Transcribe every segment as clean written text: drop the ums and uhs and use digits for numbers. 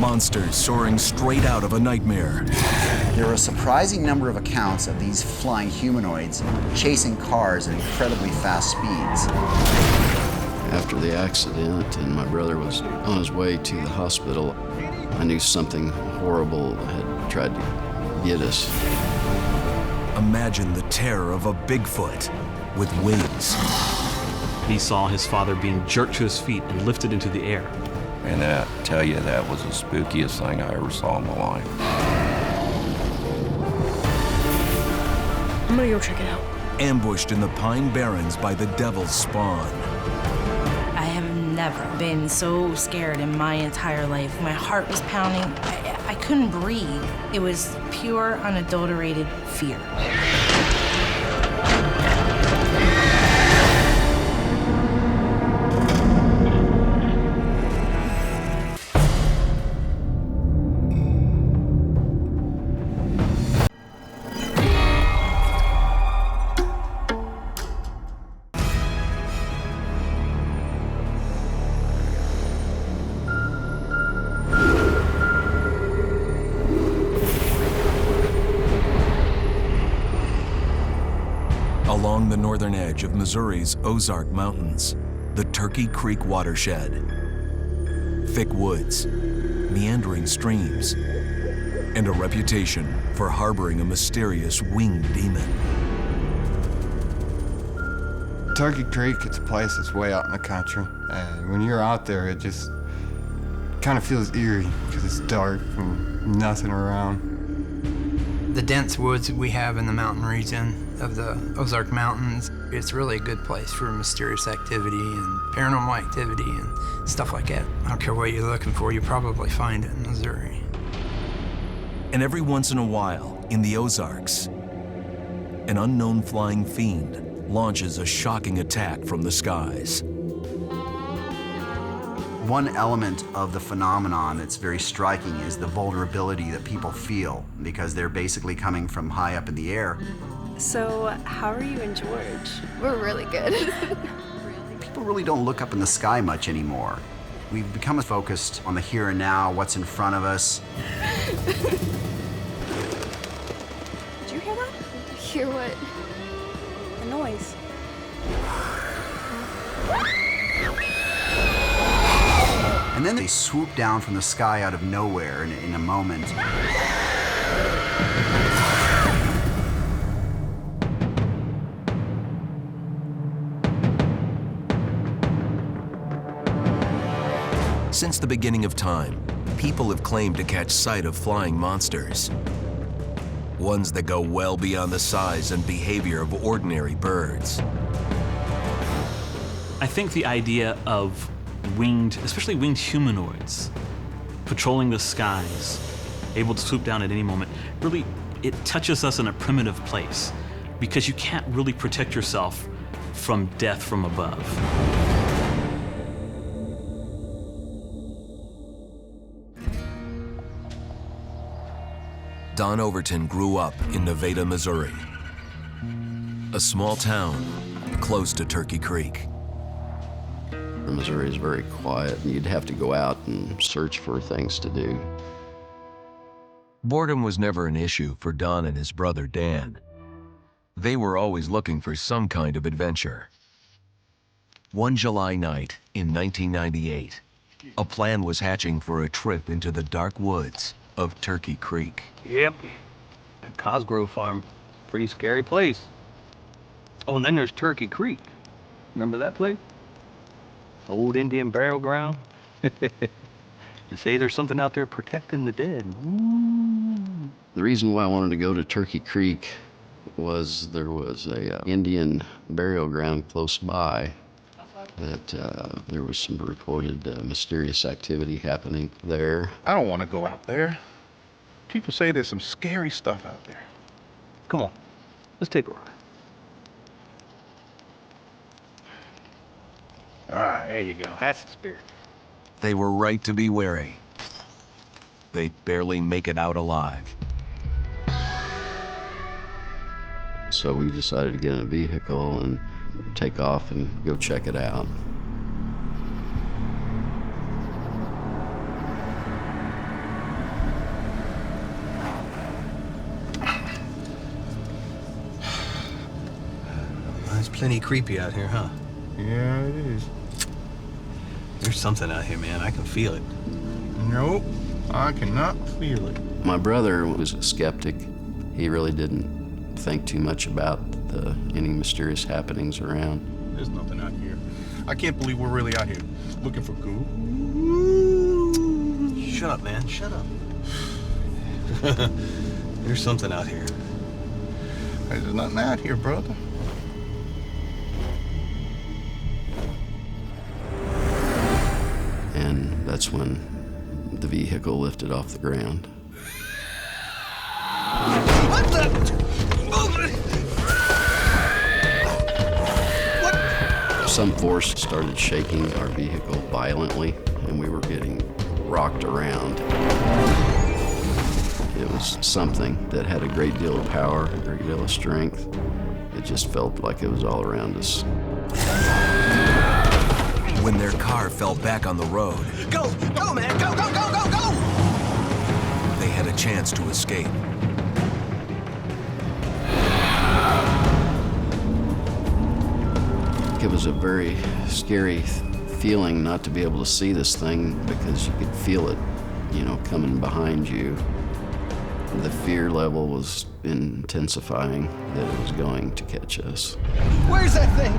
Monsters soaring straight out of a nightmare. There are a surprising number of accounts of these flying humanoids chasing cars at incredibly fast speeds. After the accident and my brother was on his way to the hospital, I knew something horrible had tried to get us. Imagine the terror of a Bigfoot with wings. He saw his father being jerked to his feet and lifted into the air. And I tell you, that was the spookiest thing I ever saw in my life. I'm gonna go check it out. Ambushed in the Pine Barrens by the devil's spawn. I have never been so scared in my entire life. My heart was pounding. I couldn't breathe. It was pure, unadulterated fear. Along the northern edge of Missouri's Ozark Mountains, the Turkey Creek watershed. Thick woods, meandering streams, and a reputation for harboring a mysterious winged demon. Turkey Creek, it's a place that's way out in the country. And when you're out there, it just kind of feels eerie because it's dark and nothing around. The dense woods we have in the mountain region of the Ozark Mountains, it's really a good place for mysterious activity and paranormal activity and stuff like that. I don't care what you're looking for, you probably find it in Missouri. And every once in a while, in the Ozarks, an unknown flying fiend launches a shocking attack from the skies. One element of the phenomenon that's very striking is the vulnerability that people feel because they're basically coming from high up in the air. So, how are you and George? We're really good. People really don't look up in the sky much anymore. We've become focused on the here and now, what's in front of us. Did you hear that? Hear what? The noise. And then they swoop down from the sky out of nowhere in a moment. Since the beginning of time, people have claimed to catch sight of flying monsters. Ones that go well beyond the size and behavior of ordinary birds. I think the idea of winged, especially winged humanoids, patrolling the skies, able to swoop down at any moment, really, it touches us in a primitive place because you can't really protect yourself from death from above. Don Overton grew up in Nevada, Missouri, a small town close to Turkey Creek. Missouri is very quiet, and you'd have to go out and search for things to do. Boredom was never an issue for Don and his brother Dan. They were always looking for some kind of adventure. One July night in 1998, a plan was hatching for a trip into the dark woods of Turkey Creek. Yep, the Cosgrove Farm, pretty scary place. Oh, and then there's Turkey Creek. Remember that place? Old Indian burial ground. They say there's something out there protecting the dead. Ooh. The reason why I wanted to go to Turkey Creek was there was a Indian burial ground close by that there was some reported mysterious activity happening there. I don't want to go out there. People say there's some scary stuff out there. Come on, let's take a ride. All right, there you go. That's the spirit. They were right to be wary. They'd barely make it out alive. So we decided to get in a vehicle and take off and go check it out. It's plenty creepy out here, huh? Yeah, it is. There's something out here, man. I can feel it. Nope, I cannot feel it. My brother was a skeptic. He really didn't think too much about any mysterious happenings around. There's nothing out here. I can't believe we're really out here looking for goo. Shut up, man. Shut up. There's something out here. There's nothing out here, brother. And that's when the vehicle lifted off the ground. What the? Some force started shaking our vehicle violently, and we were getting rocked around. It was something that had a great deal of power, a great deal of strength. It just felt like it was all around us. When their car fell back on the road, Go! Go, man! Go, go, go, go, go! they had a chance to escape. It was a very scary feeling not to be able to see this thing because you could feel it, coming behind you. The fear level was intensifying that it was going to catch us. Where's that thing?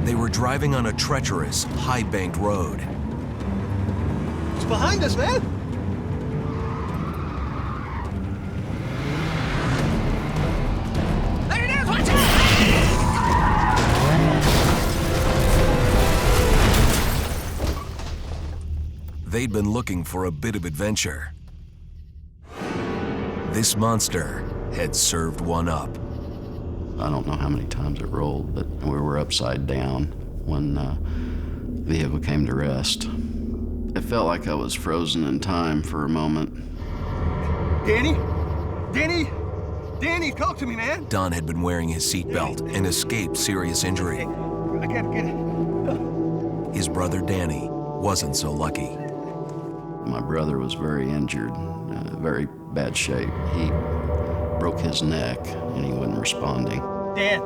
They were driving on a treacherous, high-banked road. It's behind us, man! There it is! Watch out! They'd been looking for a bit of adventure. This monster had served one up. I don't know how many times it rolled, but we were upside down when the vehicle came to rest. It felt like I was frozen in time for a moment. Danny? Danny? Danny, talk to me, man! Don had been wearing his seatbelt and escaped serious injury. I gotta get it. His brother Danny wasn't so lucky. My brother was very injured, very bad shape. He broke his neck and he wasn't responding. Dan!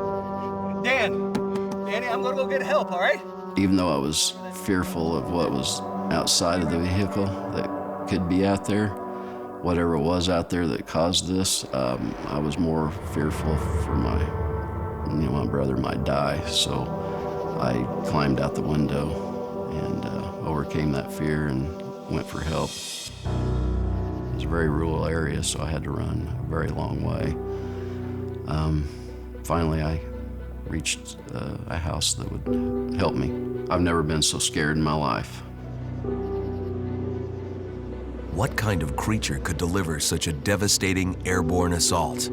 Danny, I'm gonna go get help, all right? Even though I was fearful of what was outside of the vehicle that could be out there, whatever it was out there that caused this, I was more fearful for my brother might die. So I climbed out the window and overcame that fear and went for help. It's a very rural area, so I had to run a very long way. Finally, I reached a house that would help me. I've never been so scared in my life. What kind of creature could deliver such a devastating airborne assault?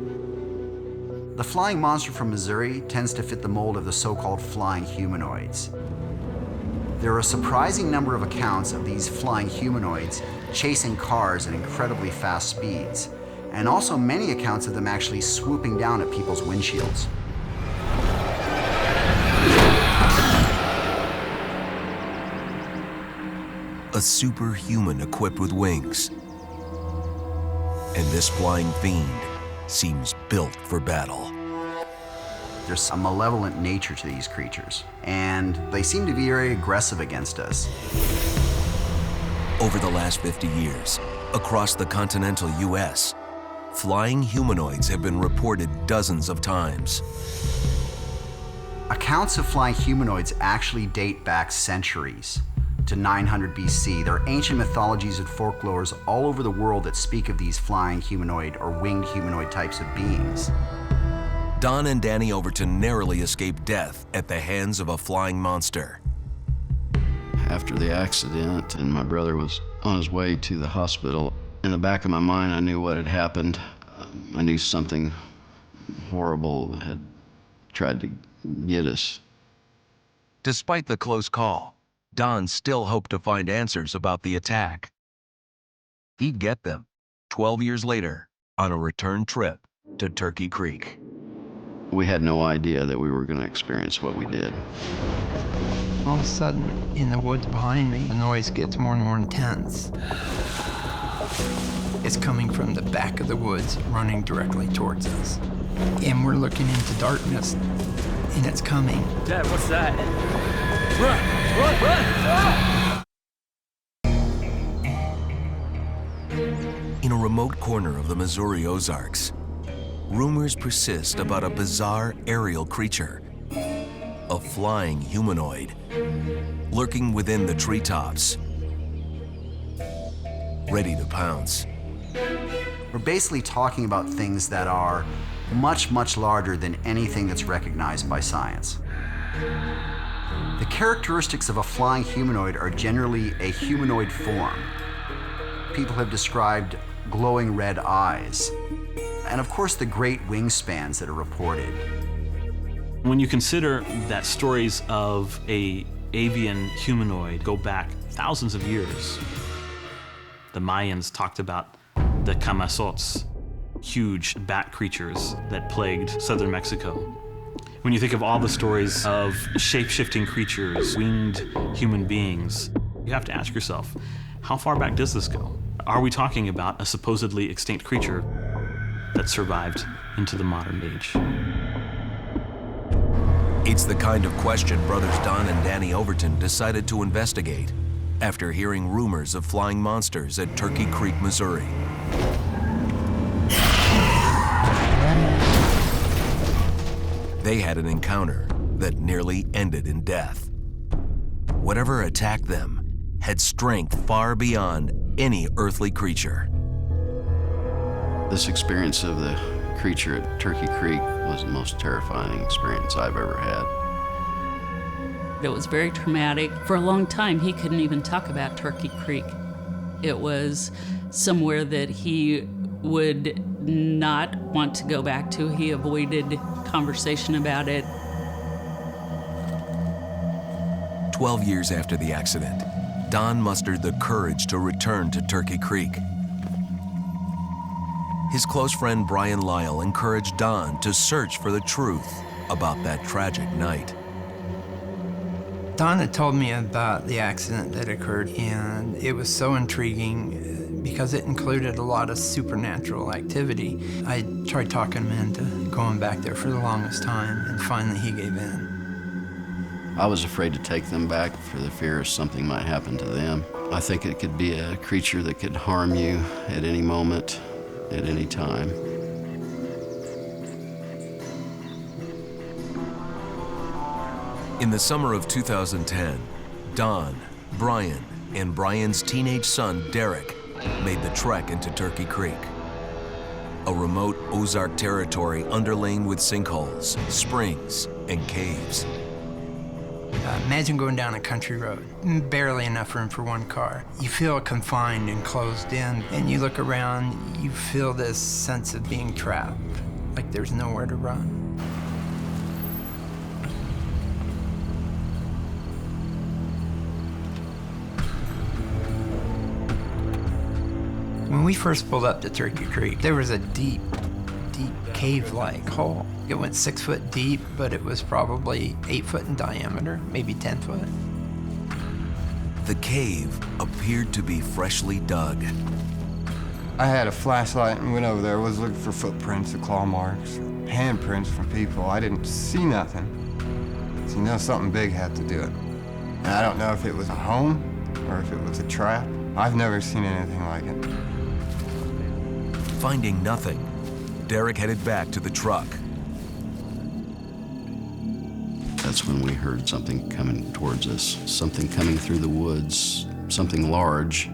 The flying monster from Missouri tends to fit the mold of the so-called flying humanoids. There are a surprising number of accounts of these flying humanoids chasing cars at incredibly fast speeds, and also many accounts of them actually swooping down at people's windshields. A superhuman equipped with wings. And this flying fiend seems built for battle. There's a malevolent nature to these creatures, and they seem to be very aggressive against us. Over the last 50 years, across the continental US, flying humanoids have been reported dozens of times. Accounts of flying humanoids actually date back centuries to 900 BC. There are ancient mythologies and folklores all over the world that speak of these flying humanoid or winged humanoid types of beings. Don and Danny Overton narrowly escaped death at the hands of a flying monster. After the accident, and my brother was on his way to the hospital, in the back of my mind, I knew what had happened. I knew something horrible had tried to get us. Despite the close call, Don still hoped to find answers about the attack. He'd get them 12 years later on a return trip to Turkey Creek. We had no idea that we were going to experience what we did. All of a sudden, in the woods behind me, the noise gets more and more intense. It's coming from the back of the woods, running directly towards us. And we're looking into darkness, and it's coming. Dad, what's that? Run! Run! Run! In a remote corner of the Missouri Ozarks, rumors persist about a bizarre aerial creature, a flying humanoid, lurking within the treetops, ready to pounce. We're basically talking about things that are much, much larger than anything that's recognized by science. The characteristics of a flying humanoid are generally a humanoid form. People have described glowing red eyes, and of course the great wingspans that are reported. When you consider that stories of a avian humanoid go back thousands of years, the Mayans talked about the camasots, huge bat creatures that plagued southern Mexico. When you think of all the stories of shape-shifting creatures, winged human beings, you have to ask yourself, how far back does this go? Are we talking about a supposedly extinct creature that survived into the modern age? It's the kind of question brothers Don and Danny Overton decided to investigate after hearing rumors of flying monsters at Turkey Creek, Missouri. They had an encounter that nearly ended in death. Whatever attacked them had strength far beyond any earthly creature. This experience of the creature at Turkey Creek was the most terrifying experience I've ever had. It was very traumatic. For a long time, he couldn't even talk about Turkey Creek. It was somewhere that he would not want to go back to. He avoided conversation about it. 12 years after the accident, Don mustered the courage to return to Turkey Creek. His close friend Brian Lyle encouraged Don to search for the truth about that tragic night. Don had told me about the accident that occurred, and it was so intriguing because it included a lot of supernatural activity. I tried talking him into going back there for the longest time, and finally he gave in. I was afraid to take them back for the fear of something might happen to them. I think it could be a creature that could harm you at any moment, at any time. In the summer of 2010, Don, Brian, and Brian's teenage son, Derek, made the trek into Turkey Creek, a remote Ozark territory underlain with sinkholes, springs, and caves. Imagine going down a country road, barely enough room for one car. You feel confined and closed in, and you look around, you feel this sense of being trapped, like there's nowhere to run. When we first pulled up to Turkey Creek, there was a deep, deep cave-like hole. It went 6 foot deep, but it was probably 8 foot in diameter, maybe 10 foot. The cave appeared to be freshly dug. I had a flashlight and went over there, was looking for footprints or claw marks, or handprints from people. I didn't see nothing. So you know something big had to do it. And I don't know if it was a home or if it was a trap. I've never seen anything like it. Finding nothing, Derek headed back to the truck. That's when we heard something coming towards us, something coming through the woods, something large.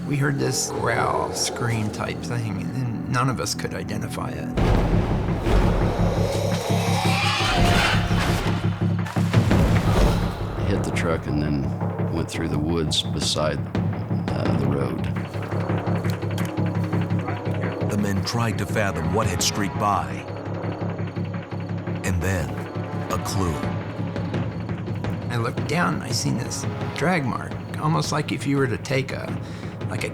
We heard this growl, scream type thing, and none of us could identify it. It hit the truck and then went through the woods beside the road. The men tried to fathom what had streaked by. And then, a clue. I looked down and I seen this drag mark, almost like if you were to take a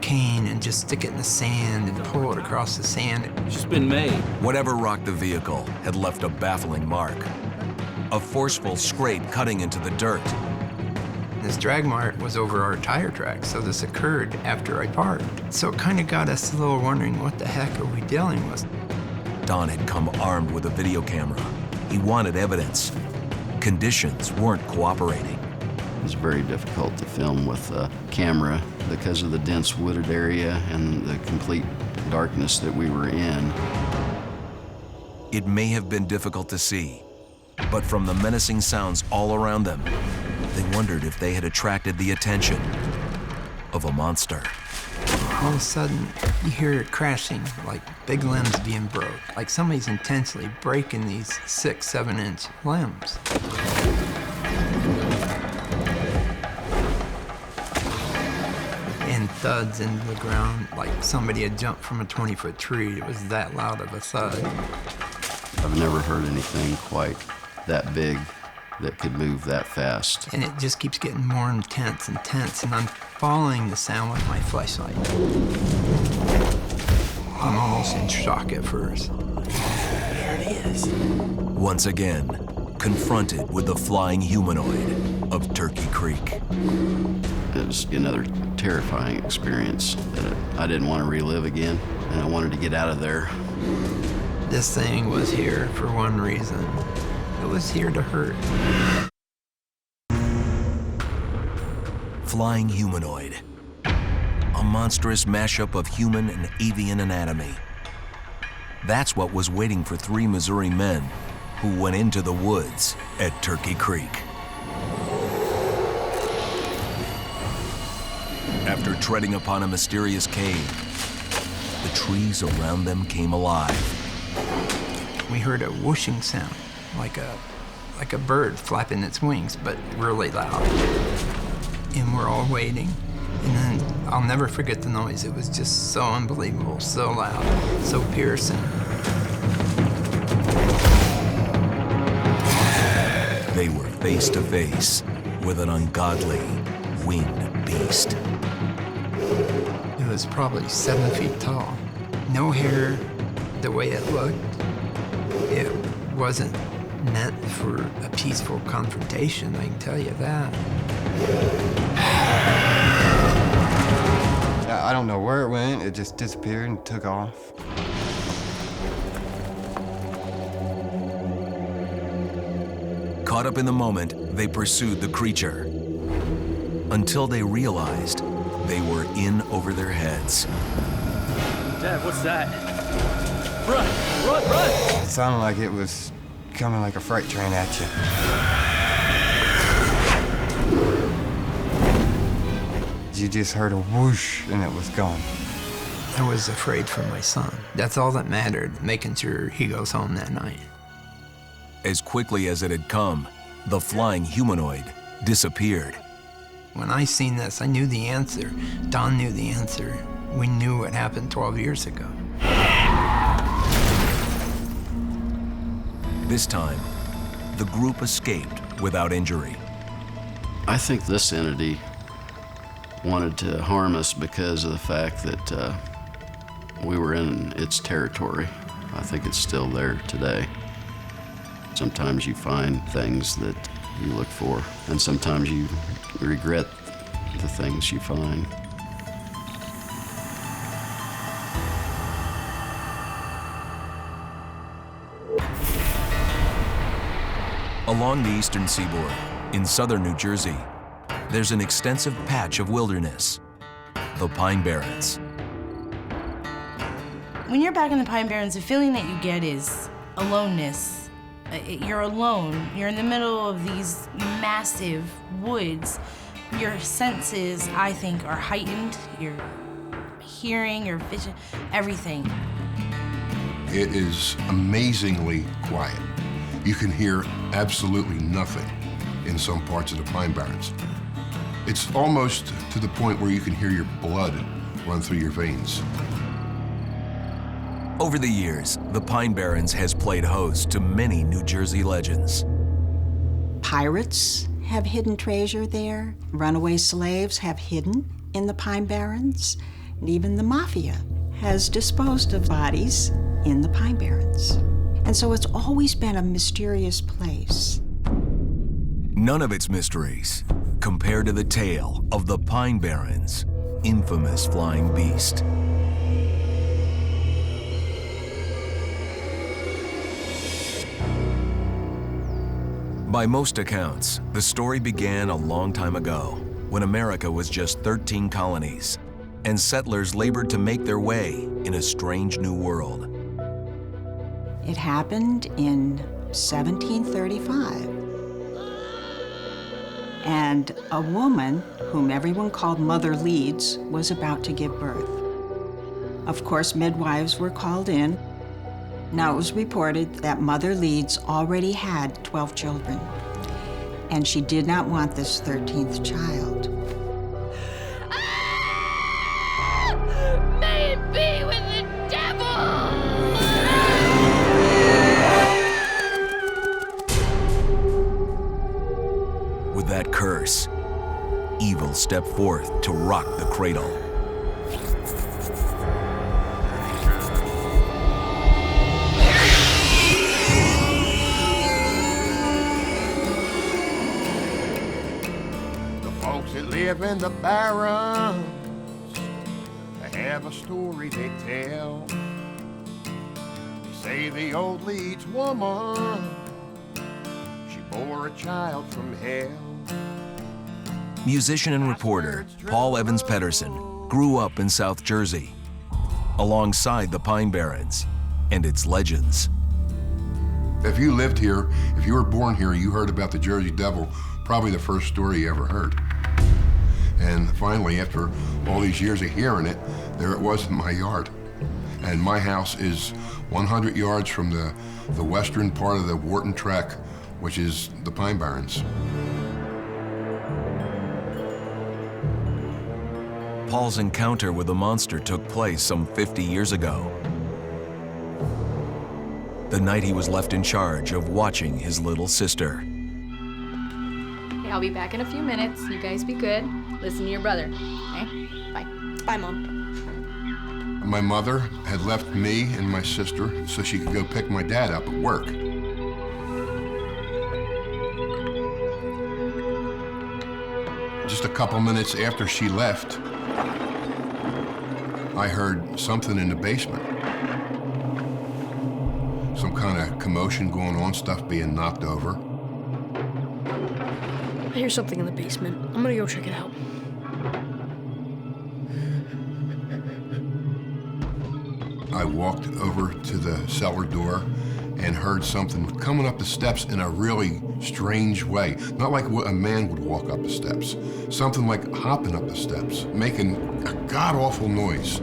cane and just stick it in the sand and pull it across the sand. It's just been made. Whatever rocked the vehicle had left a baffling mark. A forceful scrape cutting into the dirt. The This drag mart was over our tire track, so this occurred after I parked. So it kind of got us a little wondering, what the heck are we dealing with? Don had come armed with a video camera. He wanted evidence. Conditions weren't cooperating. It was very difficult to film with a camera because of the dense wooded area and the complete darkness that we were in. It may have been difficult to see, but from the menacing sounds all around them, they wondered if they had attracted the attention of a monster. All of a sudden, you hear it crashing, like big limbs being broke, like somebody's intensely breaking these 6-7 inch limbs. And thuds into the ground, like somebody had jumped from a 20-foot tree. It was that loud of a thud. I've never heard anything quite that big that could move that fast. And it just keeps getting more intense, and I'm following the sound with my flashlight. I'm almost in shock at first. There it is. Once again, confronted with the flying humanoid of Turkey Creek. It was another terrifying experience that I didn't want to relive again, and I wanted to get out of there. This thing was here for one reason. It was here to hurt. Flying humanoid. A monstrous mashup of human and avian anatomy. That's what was waiting for 3 Missouri men who went into the woods at Turkey Creek. After treading upon a mysterious cave, the trees around them came alive. We heard a whooshing sound, like a bird flapping its wings, but really loud. And we're all waiting. And then I'll never forget the noise. It was just so unbelievable, so loud, so piercing. They were face to face with an ungodly winged beast. It was probably 7 feet tall. No hair, the way it looked. It wasn't meant for a peaceful confrontation, I can tell you that. I don't know where it went. It just disappeared and took off. Caught up in the moment, they pursued the creature until they realized they were in over their heads. Dad, what's that? Run! Run! Run! It sounded like it was coming like a freight train at you. You just heard a whoosh and it was gone. I was afraid for my son. That's all that mattered, making sure he goes home that night. As quickly as it had come, the flying humanoid disappeared. When I seen this, I knew the answer. Don knew the answer. We knew what happened 12 years ago. This time, the group escaped without injury. I think this entity wanted to harm us because of the fact that we were in its territory. I think it's still there today. Sometimes you find things that you look for, and sometimes you regret the things you find. Along the eastern seaboard, in southern New Jersey, there's an extensive patch of wilderness, the Pine Barrens. When you're back in the Pine Barrens, the feeling that you get is aloneness. You're alone. You're in the middle of these massive woods. Your senses, I think, are heightened. Your hearing, your vision, everything. It is amazingly quiet. You can hear absolutely nothing in some parts of the Pine Barrens. It's almost to the point where you can hear your blood run through your veins. Over the years, the Pine Barrens has played host to many New Jersey legends. Pirates have hidden treasure there. Runaway slaves have hidden in the Pine Barrens. And even the mafia has disposed of bodies in the Pine Barrens. And so it's always been a mysterious place. None of its mysteries compare to the tale of the Pine Barrens' infamous flying beast. By most accounts, the story began a long time ago when America was just 13 colonies and settlers labored to make their way in a strange new world. It happened in 1735. And a woman, whom everyone called Mother Leeds, was about to give birth. Of course, midwives were called in. Now, it was reported that Mother Leeds already had 12 children, and she did not want this 13th child. May it be with the devil! With that curse, evil stepped forth to rock the cradle. Live in the Barrens, they have a story they tell. They say the old Leeds woman, she bore a child from hell. Musician and reporter Paul Evans Pedersen grew up in South Jersey, alongside the Pine Barrens and its legends. If you lived here, if you were born here, you heard about the Jersey Devil, probably the first story you ever heard. And finally, after all these years of hearing it, there it was in my yard. And my house is 100 yards from the western part of the Wharton Track, which is the Pine Barrens. Paul's encounter with the monster took place some 50 years ago. The night he was left in charge of watching his little sister. I'll be back in a few minutes. You guys be good. Listen to your brother. Okay? Bye. Bye, Mom. My mother had left me and my sister so she could go pick my dad up at work. Just a couple minutes after she left, I heard something in the basement. Some kind of commotion going on, stuff being knocked over. I hear something in the basement. I'm gonna go check it out. I walked over to the cellar door and heard something coming up the steps in a really strange way. Not like a man would walk up the steps. Something like hopping up the steps, making a god-awful noise.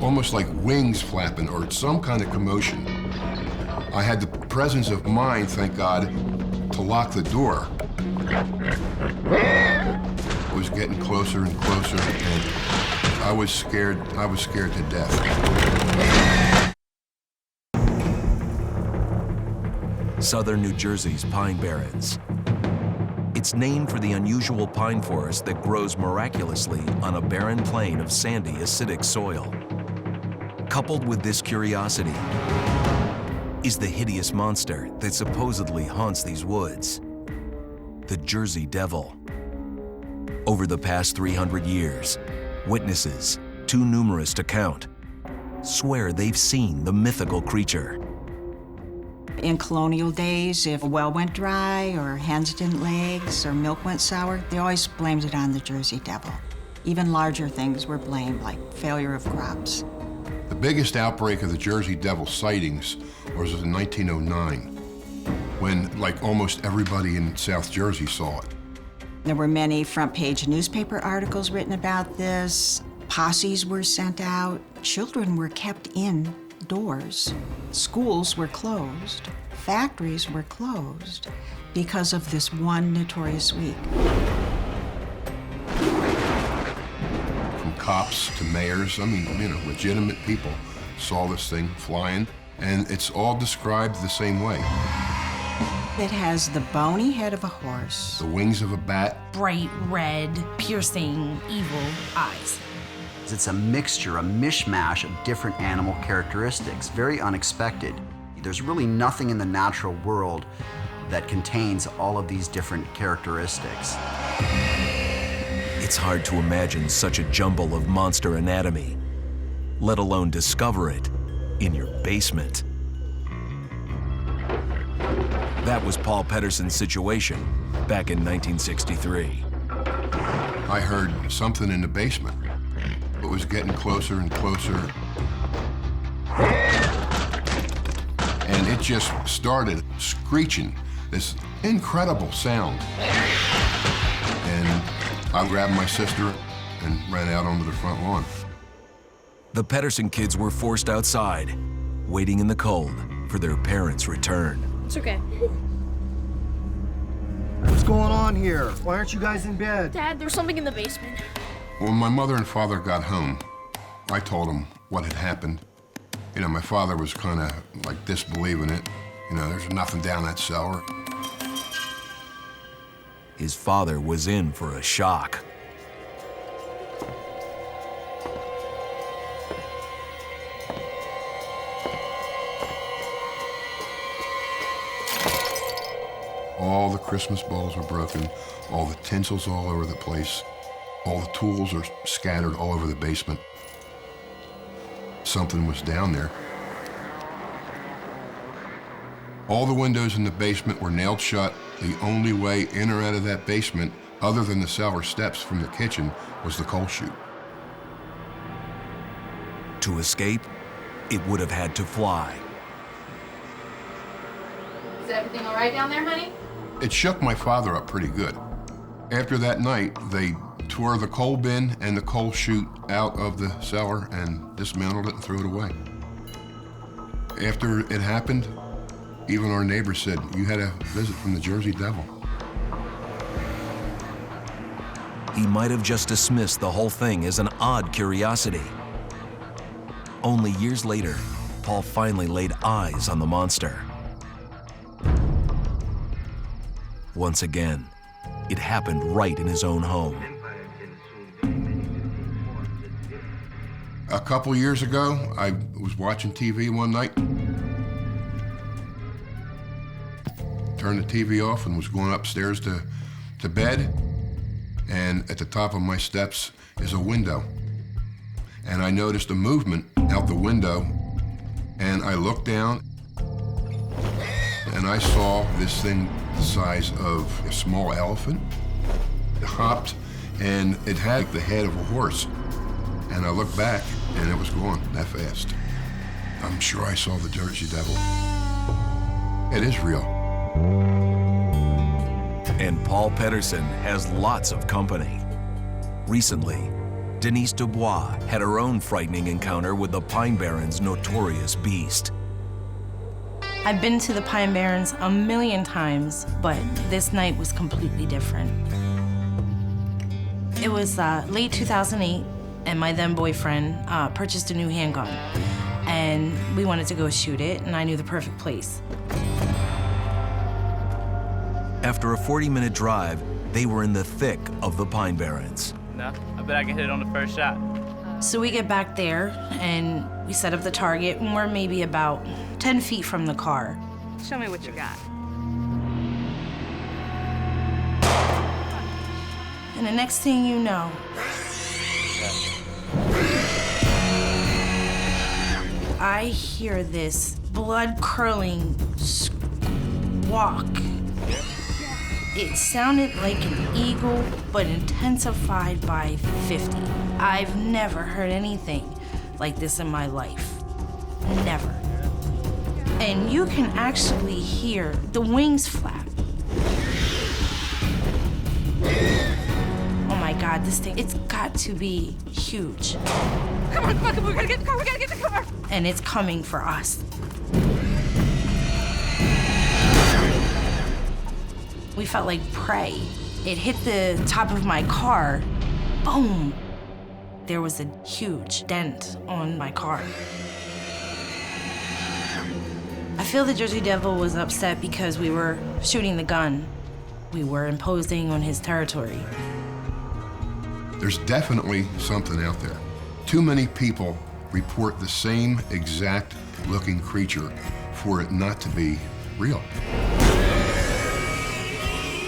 Almost like wings flapping or some kind of commotion. I had the presence of mind, thank God, to lock the door. It was getting closer and closer, and I was scared to death. Southern New Jersey's Pine Barrens. It's named for the unusual pine forest that grows miraculously on a barren plain of sandy, acidic soil. Coupled with this curiosity is the hideous monster that supposedly haunts these woods, the Jersey Devil. Over the past 300 years, witnesses, too numerous to count, swear they've seen the mythical creature. In colonial days, if a well went dry or hens didn't lay eggs or milk went sour, they always blamed it on the Jersey Devil. Even larger things were blamed, like failure of crops. The biggest outbreak of the Jersey Devil sightings was in 1909, when like almost everybody in South Jersey saw it. There were many front-page newspaper articles written about this. Posses were sent out. Children were kept indoors. Schools were closed. Factories were closed because of this one notorious week. From cops to mayors, I mean, legitimate people saw this thing flying, and it's all described the same way. It has the bony head of a horse, the wings of a bat, bright red, piercing, evil eyes. It's a mixture, a mishmash of different animal characteristics, very unexpected. There's really nothing in the natural world that contains all of these different characteristics. It's hard to imagine such a jumble of monster anatomy, let alone discover it in your basement. That was Paul Pedersen's situation back in 1963. I heard something in the basement. It was getting closer and closer. And it just started screeching, this incredible sound. And I grabbed my sister and ran out onto the front lawn. The Pedersen kids were forced outside, waiting in the cold for their parents' return. It's okay. What's going on here? Why aren't you guys in bed? Dad, there's something in the basement. When my mother and father got home, I told them what had happened. You know, my father was kind of like disbelieving it. You know, there's nothing down that cellar. His father was in for a shock. All the Christmas balls were broken, all the tinsel's all over the place, all the tools are scattered all over the basement. Something was down there. All the windows in the basement were nailed shut. The only way in or out of that basement, other than the cellar steps from the kitchen, was the coal chute. To escape, it would have had to fly. Is everything all right down there, honey? It shook my father up pretty good. After that night, they tore the coal bin and the coal chute out of the cellar and dismantled it and threw it away. After it happened, even our neighbors said, you had a visit from the Jersey Devil. He might have just dismissed the whole thing as an odd curiosity. Only years later, Paul finally laid eyes on the monster. Once again, it happened right in his own home. A couple years ago, I was watching TV one night, turned the TV off and was going upstairs to bed, and at the top of my steps is a window. And I noticed a movement out the window, and I looked down, and I saw this thing the size of a small elephant. It hopped, and it had the head of a horse. And I looked back, and it was gone that fast. I'm sure I saw the Jersey Devil. It is real. And Paul Pedersen has lots of company. Recently, Denise Dubois had her own frightening encounter with the Pine Barrens' notorious beast. I've been to the Pine Barrens a million times, but this night was completely different. It was late 2008, and my then boyfriend purchased a new handgun, and we wanted to go shoot it, and I knew the perfect place. After a 40-minute drive, they were in the thick of the Pine Barrens. No, I bet I can hit it on the first shot. So we get back there, and we set up the target, and we're maybe about 10 feet from the car. Show me what you got. And the next thing you know, I hear this blood-curdling squawk. It sounded like an eagle, but intensified by 50. I've never heard anything like this in my life. Never. And you can actually hear the wings flap. Oh my God, this thing, it's got to be huge. Come on, we gotta get in the car, we gotta get in the car! And it's coming for us. We felt like prey. It hit the top of my car. Boom! There was a huge dent on my car. I feel the Jersey Devil was upset because we were shooting the gun. We were imposing on his territory. There's definitely something out there. Too many people report the same exact looking creature for it not to be real.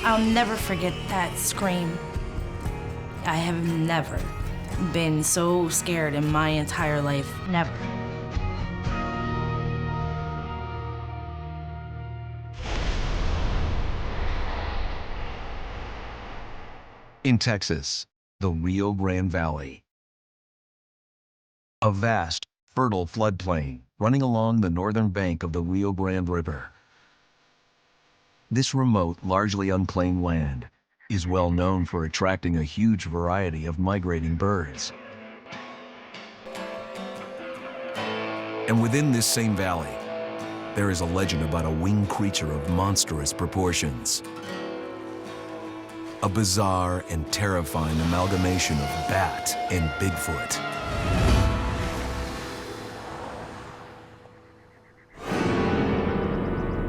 I'll never forget that scream. I have never been so scared in my entire life. Never. In Texas, the Rio Grande Valley. A vast, fertile floodplain running along the northern bank of the Rio Grande River. This remote, largely unclaimed land is well known for attracting a huge variety of migrating birds. And within this same valley, there is a legend about a winged creature of monstrous proportions. A bizarre and terrifying amalgamation of bat and Bigfoot.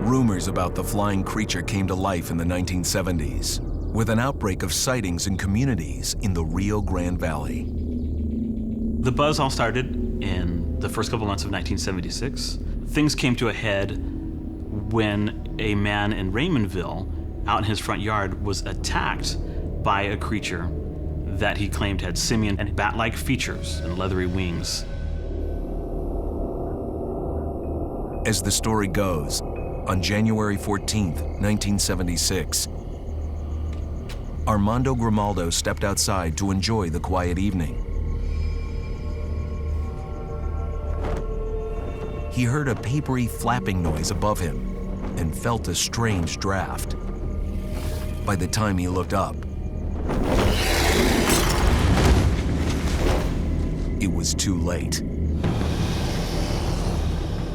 Rumors about the flying creature came to life in the 1970s, with an outbreak of sightings in communities in the Rio Grande Valley. The buzz all started in the first couple months of 1976. Things came to a head when a man in Raymondville, out in his front yard, was attacked by a creature that he claimed had simian and bat-like features and leathery wings. As the story goes, on January 14th, 1976, Armando Grimaldo stepped outside to enjoy the quiet evening. He heard a papery flapping noise above him and felt a strange draft. By the time he looked up, it was too late.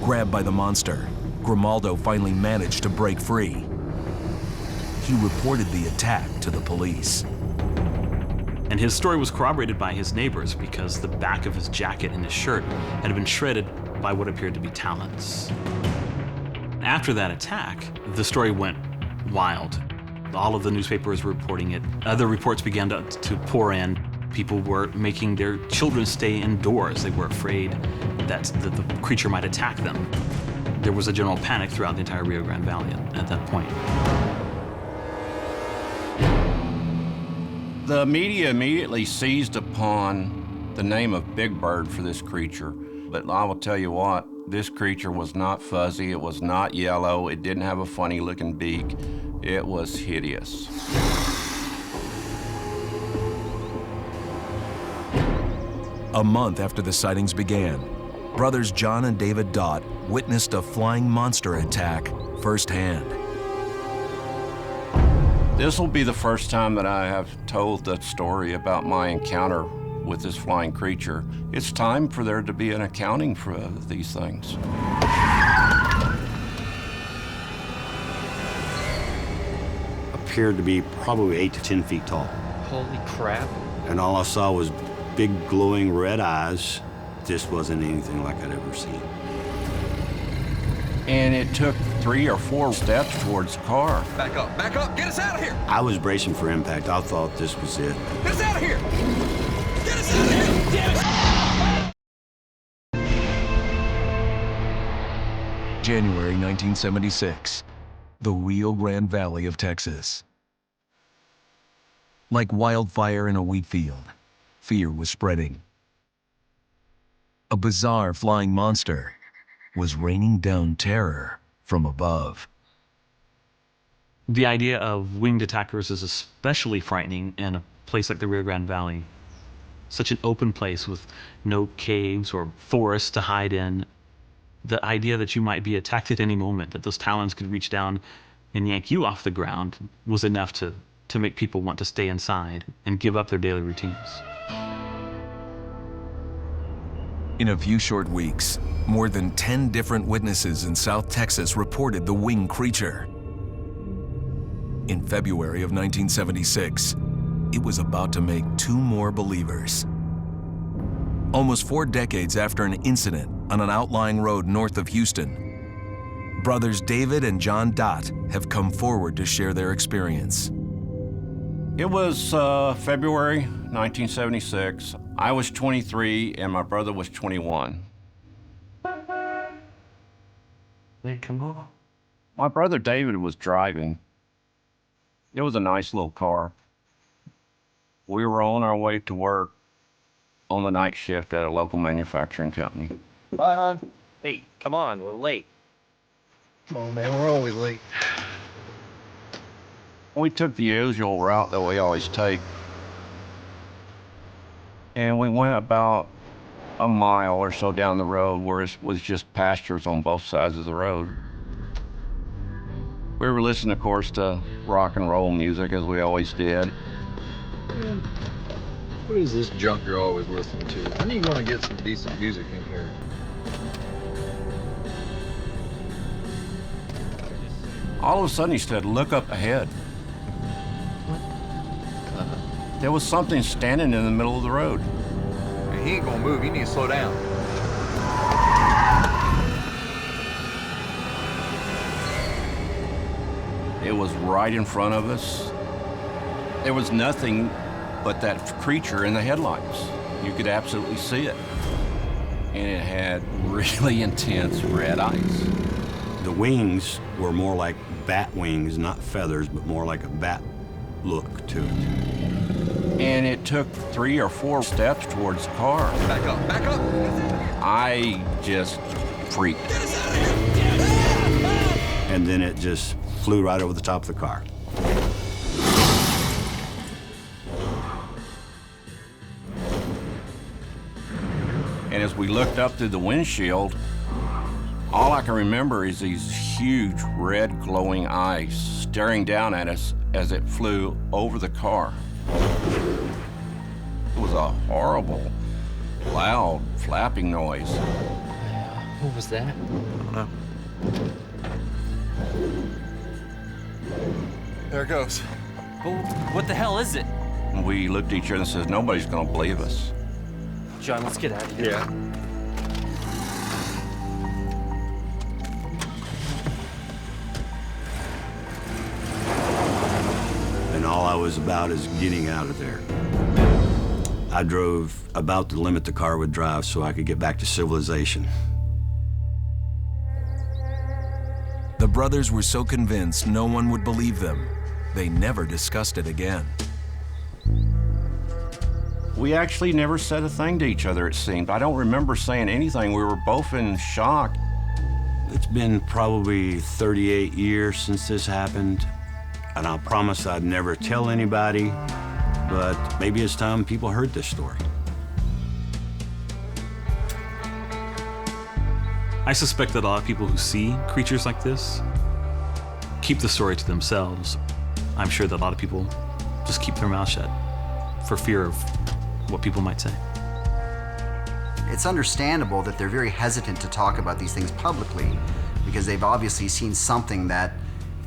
Grabbed by the monster, Grimaldo finally managed to break free. He reported the attack to the police. And his story was corroborated by his neighbors because the back of his jacket and his shirt had been shredded by what appeared to be talons. After that attack, the story went wild. All of the newspapers were reporting it. Other reports began to pour in. People were making their children stay indoors. They were afraid that the creature might attack them. There was a general panic throughout the entire Rio Grande Valley at that point. The media immediately seized upon the name of Big Bird for this creature. But I will tell you what, this creature was not fuzzy, it was not yellow, it didn't have a funny looking beak. It was hideous. A month after the sightings began, brothers John and David Dott witnessed a flying monster attack firsthand. This will be the first time that I have told the story about my encounter with this flying creature. It's time for there to be an accounting for these things. Appeared to be probably 8 to 10 feet tall. Holy crap. And all I saw was big glowing red eyes. This wasn't anything like I'd ever seen. And it took 3 or 4 steps towards the car. Back up, get us out of here! I was bracing for impact. I thought this was it. Get us out of here! Get us out of here! Damn it! January 1976, the Rio Grande Valley of Texas. Like wildfire in a wheat field, fear was spreading. A bizarre flying monster was raining down terror from above. The idea of winged attackers is especially frightening in a place like the Rio Grande Valley. Such an open place with no caves or forests to hide in. The idea that you might be attacked at any moment, that those talons could reach down and yank you off the ground, was enough to make people want to stay inside and give up their daily routines. In a few short weeks, more than 10 different witnesses in South Texas reported the winged creature. In February of 1976, it was about to make 2 more believers. Almost 4 decades after an incident on an outlying road north of Houston, brothers David and John Dott have come forward to share their experience. It was February 1976. I was 23 and my brother was 21. Come on. My brother David was driving. It was a nice little car. We were on our way to work on the night shift at a local manufacturing company. Bye, hon. Hey, come on, we're late. Come on, man, we're always late. We took the usual route that we always take. And we went about a mile or so down the road where it was just pastures on both sides of the road. We were listening, of course, to rock and roll music, as we always did. Man, what is this junk you're always listening to? I need to get some decent music in here. All of a sudden, he said, "Look up ahead." There was something standing in the middle of the road. Man, he ain't gonna move. You need to slow down. It was right in front of us. There was nothing but that creature in the headlights. You could absolutely see it. And it had really intense red eyes. The wings were more like bat wings, not feathers, but more like a bat look to it. And it took 3 or 4 steps towards the car. Back up, back up! I just freaked. And then it just flew right over the top of the car. And as we looked up through the windshield, all I can remember is these huge red glowing eyes staring down at us as it flew over the car. It was a horrible, loud, flapping noise. What was that? I don't know. There it goes. But what the hell is it? And we looked at each other and said, "Nobody's gonna believe us." John, let's get out of here. Yeah. And all I was about is getting out of there. I drove about the limit the car would drive so I could get back to civilization. The brothers were so convinced no one would believe them, they never discussed it again. We actually never said a thing to each other, it seemed. I don't remember saying anything. We were both in shock. It's been probably 38 years since this happened, and I'll promise I'd never tell anybody, but maybe it's time people heard this story. I suspect that a lot of people who see creatures like this keep the story to themselves. I'm sure that a lot of people just keep their mouth shut for fear of what people might say. It's understandable that they're very hesitant to talk about these things publicly because they've obviously seen something that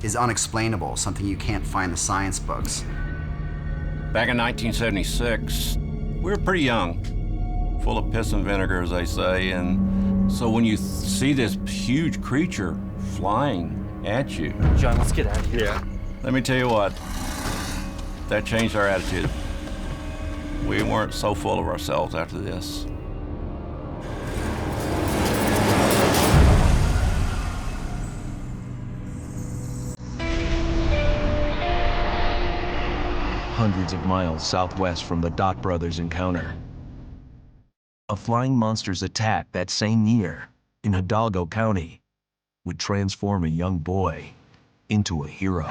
is unexplainable, something you can't find in the science books. Back in 1976, we were pretty young, full of piss and vinegar, as they say, and so when you see this huge creature flying at you... John, let's get out of here. Yeah. Let me tell you what, that changed our attitude. We weren't so full of ourselves after this. Hundreds of miles southwest from the Dot brothers' encounter, a flying monster's attack that same year in Hidalgo County would transform a young boy into a hero.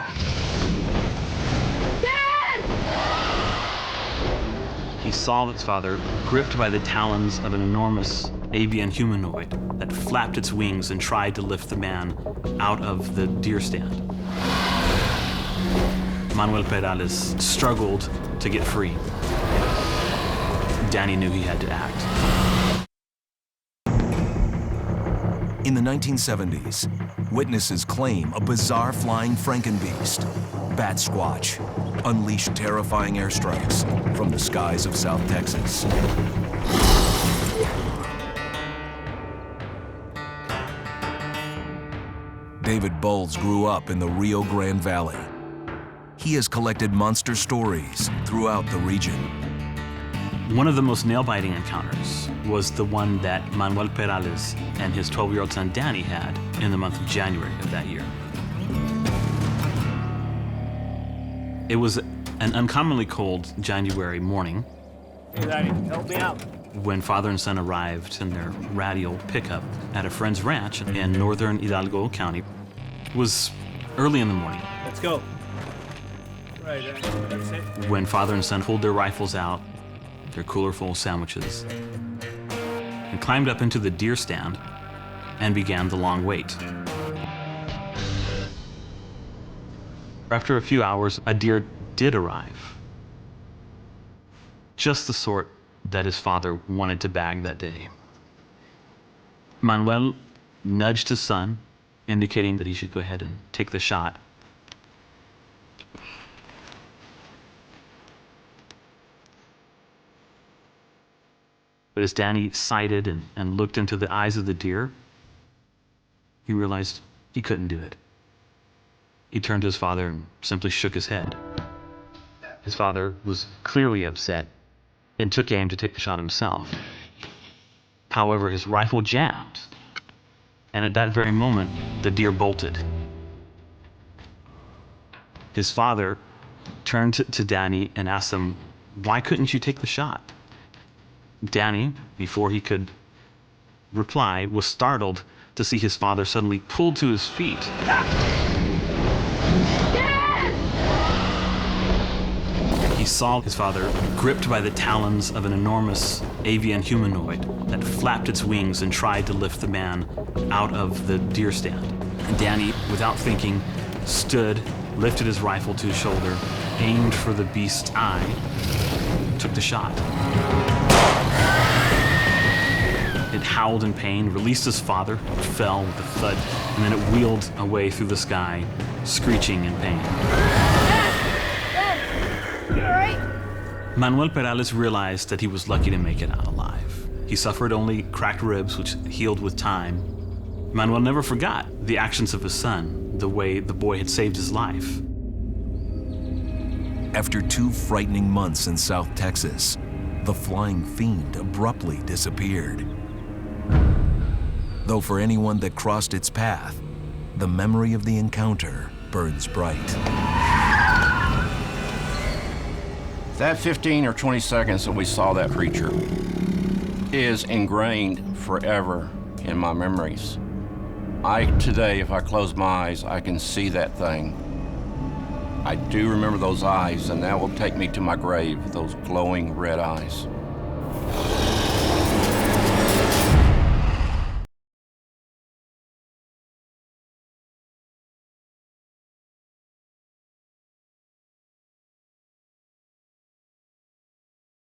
He saw his father gripped by the talons of an enormous avian humanoid that flapped its wings and tried to lift the man out of the deer stand. Manuel Perales struggled to get free. Danny knew he had to act. In the 1970s, witnesses claim a bizarre flying frankenbeast, Batsquatch, unleashed terrifying airstrikes from the skies of South Texas. David Bowles grew up in the Rio Grande Valley. He has collected monster stories throughout the region. One of the most nail-biting encounters was the one that Manuel Perales and his 12-year-old son Danny had in the month of January of that year. It was An uncommonly cold January morning, Hey, Daddy, help me out. when father and son arrived in their radial pickup at a friend's ranch in northern Hidalgo County, it was early in the morning. Let's go. Right, that's it. When father and son pulled their rifles out, their cooler full of sandwiches, and climbed up into the deer stand and began the long wait. After a few hours, a deer did arrive. Just the sort that his father wanted to bag that day. Manuel nudged his son, indicating that he should go ahead and take the shot. But as Danny sighted and looked into the eyes of the deer, he realized he couldn't do it. He turned to his father and simply shook his head. His father was clearly upset and took aim to take the shot himself. However, his rifle jammed, and at that very moment, the deer bolted. His father turned to Danny and asked him, "Why couldn't you take the shot?" Danny, before he could reply, was startled to see his father suddenly pulled to his feet. He saw his father gripped by the talons of an enormous avian humanoid that flapped its wings and tried to lift the man out of the deer stand. And Danny, without thinking, stood, lifted his rifle to his shoulder, aimed for the beast's eye, took the shot. It howled in pain, released his father, fell with a thud, and then it wheeled away through the sky, screeching in pain. You all right? Manuel Perales realized that he was lucky to make it out alive. He suffered only cracked ribs, which healed with time. Manuel never forgot the actions of his son, the way the boy had saved his life. After 2 frightening months in South Texas, the flying fiend abruptly disappeared. Though for anyone that crossed its path, the memory of the encounter burns bright. That 15 or 20 seconds that we saw that creature is ingrained forever in my memories. Today, if I close my eyes, I can see that thing. I do remember those eyes, and that will take me to my grave, those glowing red eyes.